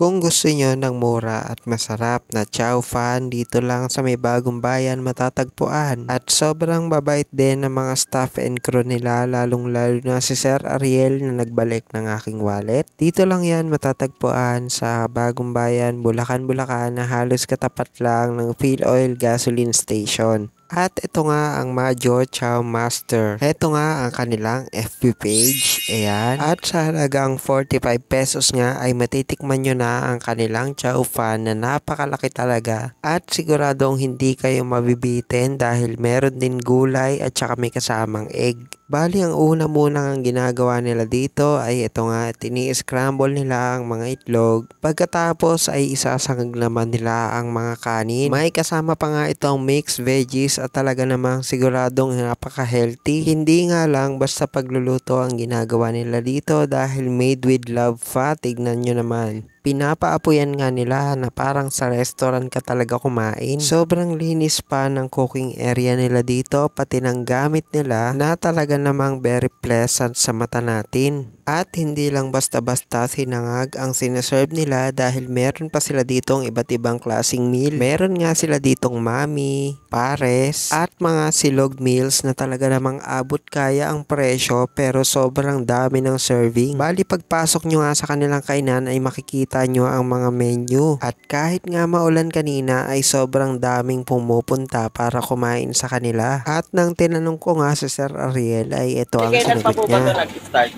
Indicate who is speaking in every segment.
Speaker 1: Kung gusto nyo ng mura at masarap na chow fan, dito lang sa may Bagong Bayan matatagpuan. At sobrang babait din ng mga staff and crew nila, lalong lalo na si Sir Ariel na nagbalik ng aking wallet. Dito lang yan matatagpuan sa Bagong Bayan, Bulacan, Bulacan, na halos katapat lang ng Phil Oil Gasoline Station. At ito nga ang Majo Chow Master. Ito nga ang kanilang FB page. Ayan. At sa halagang 45 pesos nga ay matitikman nyo na ang kanilang chow fan na napakalaki talaga. At siguradong hindi kayo mabibitin dahil meron din gulay at saka may kasamang egg. Bali ang una muna ang ginagawa nila dito ay ito nga, tini-scramble nila ang mga itlog. Pagkatapos ay isasangag naman nila ang mga kanin. May kasama pa nga itong mixed veggies at talaga namang siguradong napaka-healthy. Hindi nga lang basta pagluluto ang ginagawa nila dito dahil made with love pa. Tignan nyo naman. Pinapaapoyan nga nila na parang sa restaurant ka talaga kumain. Sobrang linis pa ng cooking area nila dito, pati ng gamit nila na talaga namang very pleasant sa mata natin. At hindi lang basta-basta sinangag ang sineserve nila dahil meron pa sila ditong iba't ibang klaseng meal. Meron nga sila ditong mami, pares, at mga silog meals na talaga namang abot kaya ang presyo pero sobrang dami ng serving. Bali pagpasok nyo nga sa kanilang kainan ay makikita nyo ang mga menu. At kahit nga maulan kanina ay sobrang daming pumupunta para kumain sa kanila. At nang tinanong ko nga sa Sir Ariel ay ito ang
Speaker 2: Kailan pa
Speaker 1: sinagot
Speaker 2: po ba ito
Speaker 1: niya.
Speaker 2: nag-start?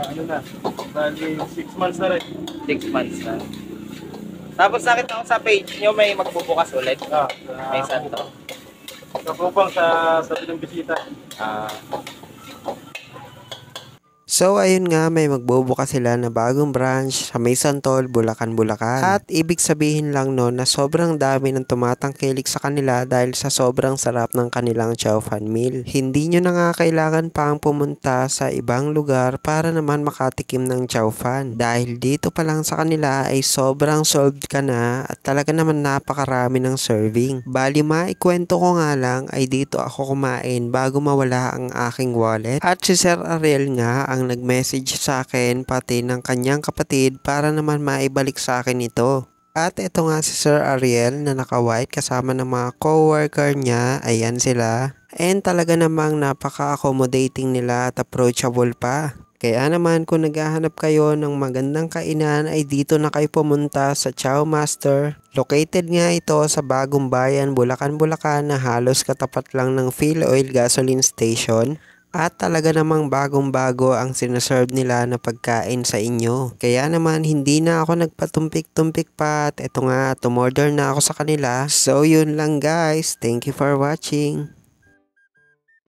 Speaker 3: Ano na, bali 6 months na rin.
Speaker 2: 6 months na. Tapos nakita ko sa page nyo may magbubukas ulit. May santo.
Speaker 3: Sa kupang sa ng bisita.
Speaker 1: So ayun nga, may magbubukas sila na bagong branch sa May Santol, Bulacan, Bulacan. At ibig sabihin lang no na sobrang dami ng tumatangkilik sa kanila dahil sa sobrang sarap ng kanilang chow fan meal. Hindi nyo na nga kailangan pang pumunta sa ibang lugar para naman makatikim ng chow fan. Dahil dito pa lang sa kanila ay sobrang solved ka na at talaga naman napakarami ng serving. Bali maikwento ko nga lang ay dito ako kumain bago mawala ang aking wallet. At si Sir Ariel nga ang nag-message sa akin pati ng kanyang kapatid para naman maibalik sa akin ito. At ito nga si Sir Ariel na naka-white kasama ng mga co-worker niya, ayan sila. And talaga namang napaka-accommodating nila at approachable pa. Kaya naman kung naghahanap kayo ng magandang kainan ay dito na kayo pumunta sa Chow Master. Located nga ito sa Bagong Bayan, Bulacan, Bulacan na halos katapat lang ng Phil Oil Gasoline Station. At talaga namang bagong-bago ang sinaserve nila na pagkain sa inyo. Kaya naman hindi na ako nagpatumpik-tumpik pa at eto nga, tumorder na ako sa kanila. So yun lang guys, thank you for watching.